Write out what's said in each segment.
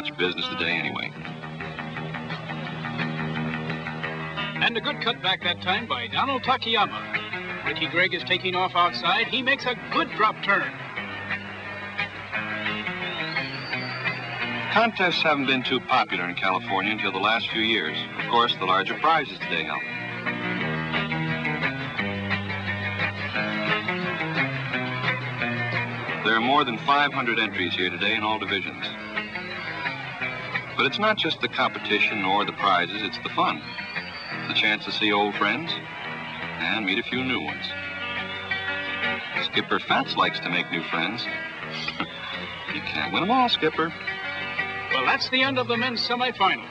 much business today anyway. And a good cutback that time by Donald Takayama. Ricky Gregg is taking off outside. He makes a good drop turn. Contests haven't been too popular in California until the last few years. Of course, the larger prizes today help. There are more than 500 entries here today in all divisions. But it's not just the competition or the prizes, it's the fun. The chance to see old friends and meet a few new ones. Skipper Fats likes to make new friends. You can't win them all, Skipper. Well, that's the end of the men's semifinals.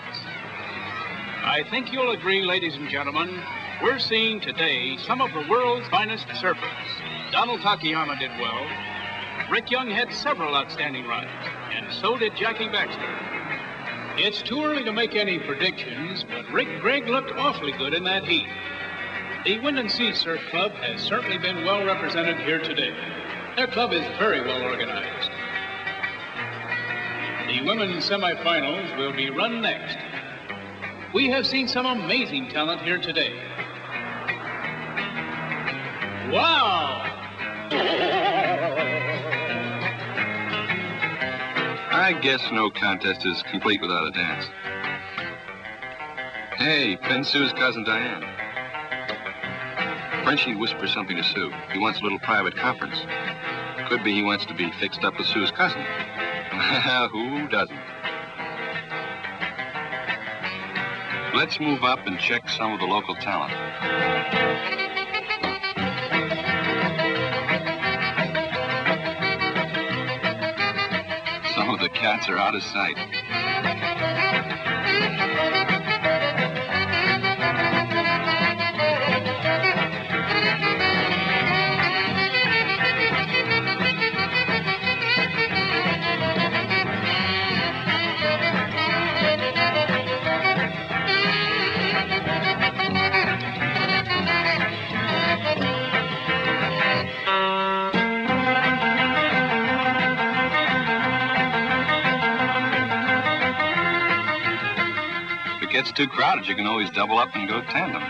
I think you'll agree, ladies and gentlemen, we're seeing today some of the world's finest surfers. Donald Takayama did well. Rick Young had several outstanding rides, and so did Jackie Baxter. It's too early to make any predictions, but Rick Gregg looked awfully good in that heat. The Wind and Sea Surf Club has certainly been well represented here today. Their club is very well organized. The women's semifinals will be run next. We have seen some amazing talent here today. Wow! I guess no contest is complete without a dance. Hey, Pen Sue's cousin Diane. Frenchie whispers something to Sue. He wants a little private conference. Could be he wants to be fixed up with Sue's cousin. Who doesn't? Let's move up and check some of the local talent. Some of the cats are out of sight. If it gets too crowded, you can always double up and go tandem.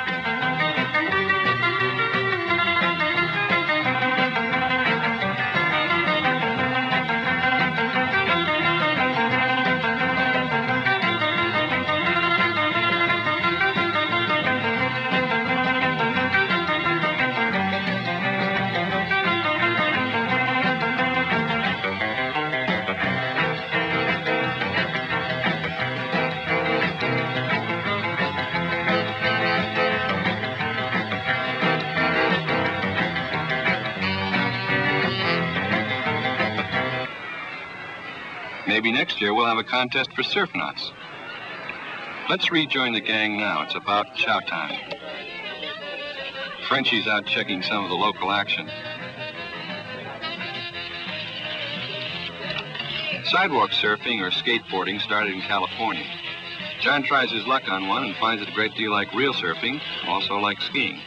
Maybe next year we'll have a contest for surf knots. Let's rejoin the gang now. It's about chow time. Frenchie's out checking some of the local action. Sidewalk surfing or skateboarding started in California. John tries his luck on one and finds it a great deal like real surfing, also like skiing.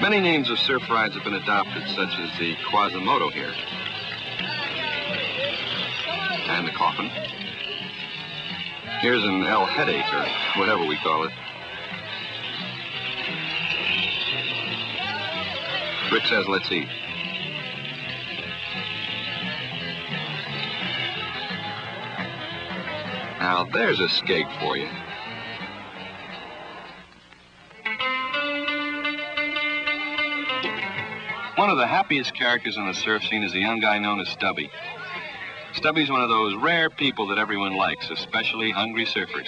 Many names of surf rides have been adopted, such as the Quasimodo here. And the Coffin. Here's an El Headache, or whatever we call it. Rick says, let's eat. Now, there's a skeg for you. One of the happiest characters on the surf scene is a young guy known as Stubby. Stubby's one of those rare people that everyone likes, especially hungry surfers.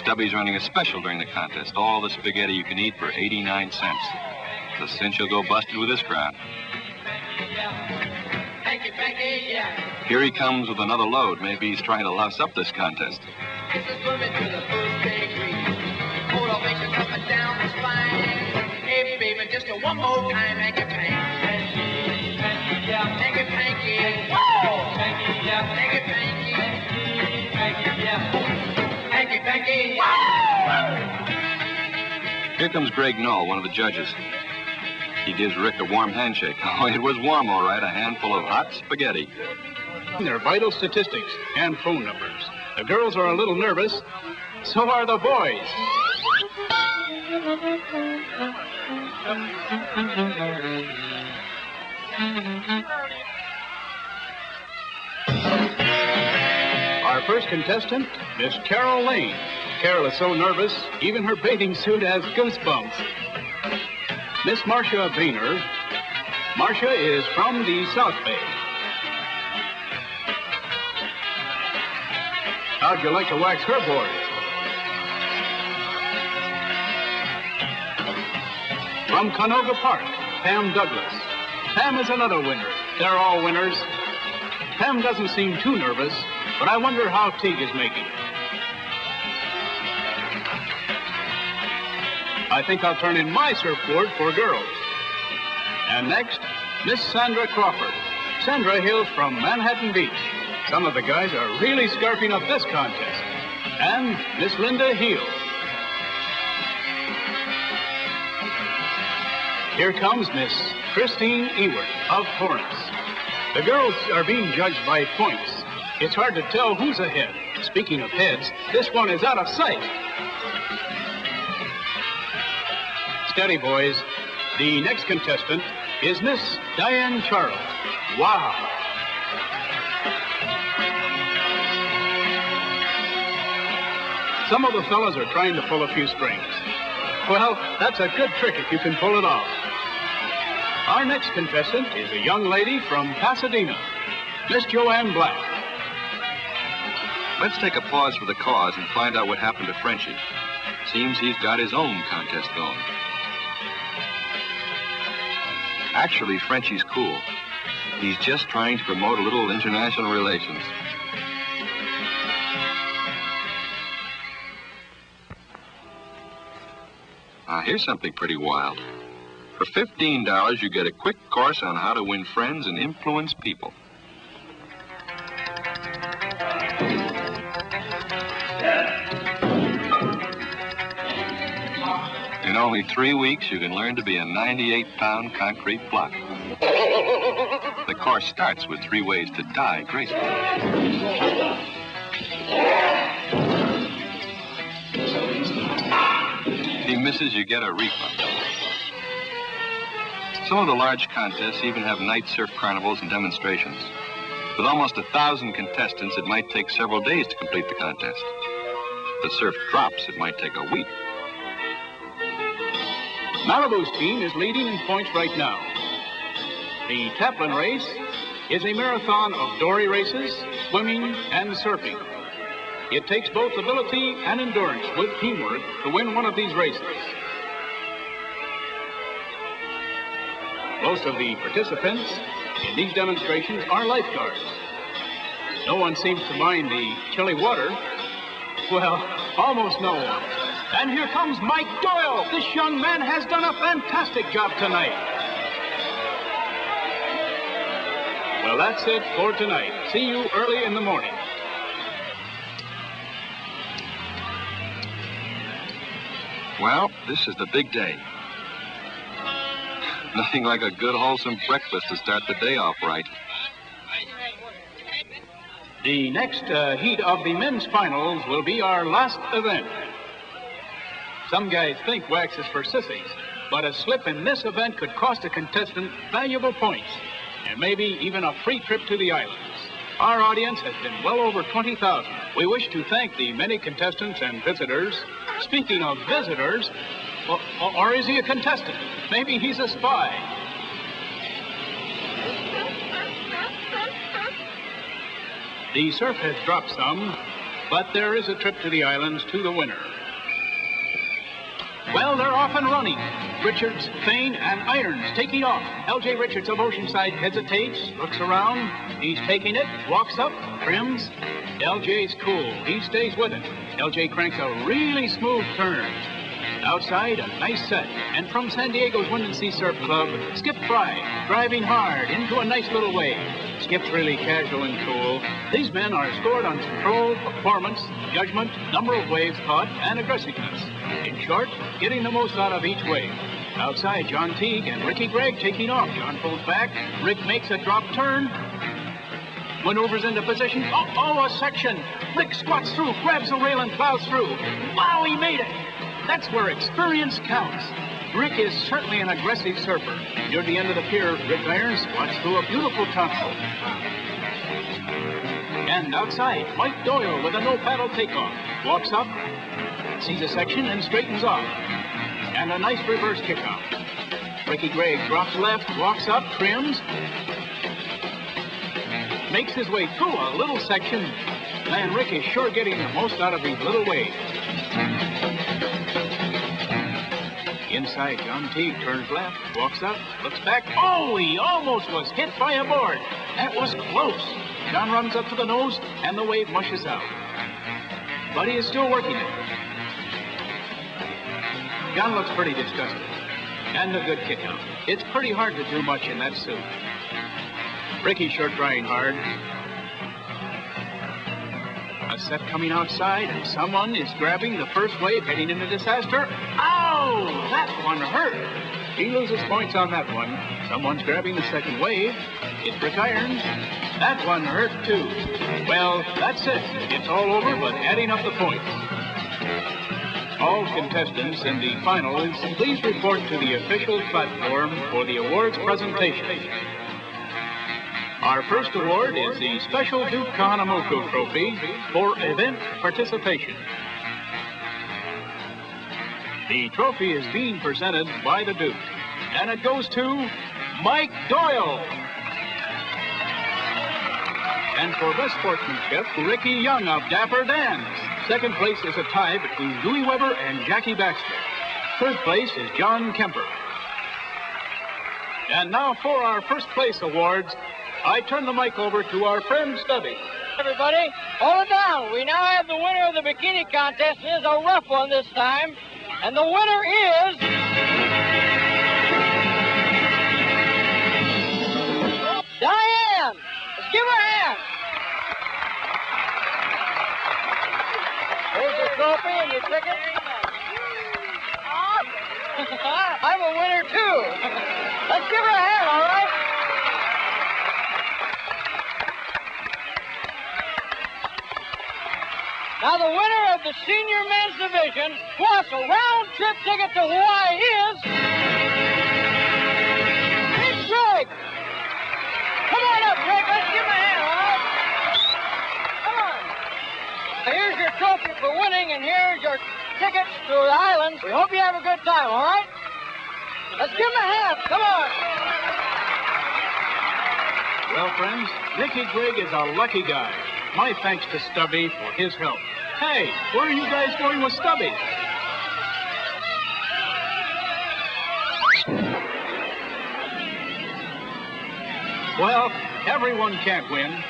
Stubby's running a special during the contest, all the spaghetti you can eat for 89 cents. The cinch will go busted with this crowd. Here he comes with another load. Maybe he's trying to louse up this contest. Just one more time, make it Here comes Greg Knoll, one of the judges. He gives Rick a warm handshake. Oh, it was warm, all right, a handful of hot spaghetti. Their vital statistics and phone numbers. The girls are a little nervous. So are the boys. Our first contestant, Miss Carol Lane. Carol is so nervous, even her bathing suit has goosebumps. Miss Marcia Boehner. Marcia is from the South Bay. How'd you like to wax her board? From Canoga Park, Pam Douglas. Pam is another winner. They're all winners. Pam doesn't seem too nervous, but I wonder how Teague is making. I think I'll turn in my surfboard for girls. And next, Miss Sandra Crawford. Sandra hails from Manhattan Beach. Some of the guys are really scarfing up this contest. And Miss Linda Heel. Here comes Miss Christine Ewart of Torrance. The girls are being judged by points. It's hard to tell who's ahead. Speaking of heads, this one is out of sight. Steady, boys. The next contestant is Miss Diane Charles. Wow. Some of the fellas are trying to pull a few strings. Well, that's a good trick if you can pull it off. Our next contestant is a young lady from Pasadena, Miss Joanne Black. Let's take a pause for the cause and find out what happened to Frenchie. Seems he's got his own contest going. Actually, Frenchie's cool. He's just trying to promote a little international relations. Here's something pretty wild. For $15, you get a quick course on how to win friends and influence people. In only 3 weeks, you can learn to be a 98-pound concrete block. The course starts with 3 ways to die gracefully. If he misses, you get a refund. Some of the large contests even have night surf carnivals and demonstrations. With almost 1,000 contestants, it might take several days to complete the contest. If the surf drops, it might take a week. Malibu's team is leading in points right now. The Taplin race is a marathon of dory races, swimming, and surfing. It takes both ability and endurance with teamwork to win one of these races. Most of the participants in these demonstrations are lifeguards. No one seems to mind the chilly water. Well, almost no one. And here comes Mike Doyle. This young man has done a fantastic job tonight. Well, that's it for tonight. See you early in the morning. Well, this is the big day. Nothing like a good, wholesome breakfast to start the day off right. The next heat of the men's finals will be our last event. Some guys think wax is for sissies, but a slip in this event could cost a contestant valuable points, and maybe even a free trip to the islands. Our audience has been well over 20,000. We wish to thank the many contestants and visitors. Speaking of visitors, or is he a contestant? Maybe he's a spy. The surf has dropped some, but there is a trip to the islands to the winner. Well, they're off and running. Richards, Fain, and Irons taking off. L.J. Richards of Oceanside hesitates, looks around. He's taking it, walks up, trims. L.J.'s cool. He stays with it. L.J. cranks a really smooth turn. Outside, a nice set. And from San Diego's Wind and Sea Surf Club, Skip Fry, driving hard into a nice little wave. Skip's really casual and cool. These men are scored on control, performance, judgment, number of waves caught, and aggressiveness. In short, getting the most out of each wave. Outside, John Teague and Ricky Gregg taking off. John pulls back. Rick makes a drop turn. Maneuvers into position. Oh, a section. Rick squats through, grabs the rail and plows through. Wow, he made it. That's where experience counts. Rick is certainly an aggressive surfer. Near the end of the pier, Rick irons squats through a beautiful tunnel. And outside, Mike Doyle with a no-paddle takeoff. Walks up, sees a section, and straightens off. And a nice reverse kickout. Ricky Gregg drops left, walks up, trims. Makes his way through a little section. Man, Rick is sure getting the most out of these little waves. Inside, John Teague turns left, walks up, looks back. Oh, he almost was hit by a board. That was close. John runs up to the nose, and the wave mushes out. But he is still working it. John looks pretty disgusted. And a good kick out. It's pretty hard to do much in that suit. Ricky's sure trying hard. A set coming outside, and someone is grabbing the first wave heading into disaster. Ow! That one hurt. He loses points on that one. Someone's grabbing the second wave. It's Rick Irons. That one hurt too. Well, that's it. It's all over, but adding up the points. All contestants in the finals, please report to the official platform for the awards presentation. Our first award is the Special Duke Kahanamoku Trophy for event participation. The trophy is being presented by the Duke, and it goes to Mike Doyle. And for best sportsmanship, Ricky Young of Dapper Dan's. Second place is a tie between Dewey Weber and Jackie Baxter. Third place is John Kemper. And now for our first place awards, I turn the mic over to our friend Stubby. Everybody, hold it down. We now have the winner of the bikini contest. It is a rough one this time. And the winner is... Diane! Let's give her a hand. Here's your trophy and your ticket. I'm a winner, too. Let's give her a hand, all right? Now, the winner of the senior men's division, plus a round-trip ticket to Hawaii is... Rick Gregg! Come on up, Rick. Let's give him a hand, all right? Come on. Now, here's your trophy for winning, and here's your tickets to the islands. We hope you have a good time, all right? Let's give him a hand. Come on. Well, friends, Ricky Gregg is a lucky guy. My thanks to Stubby for his help. Hey, where are you guys going with Stubby? Well, everyone can't win.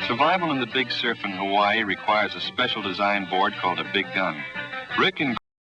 Survival in the big surf in Hawaii requires a special design board called a big gun. Rick and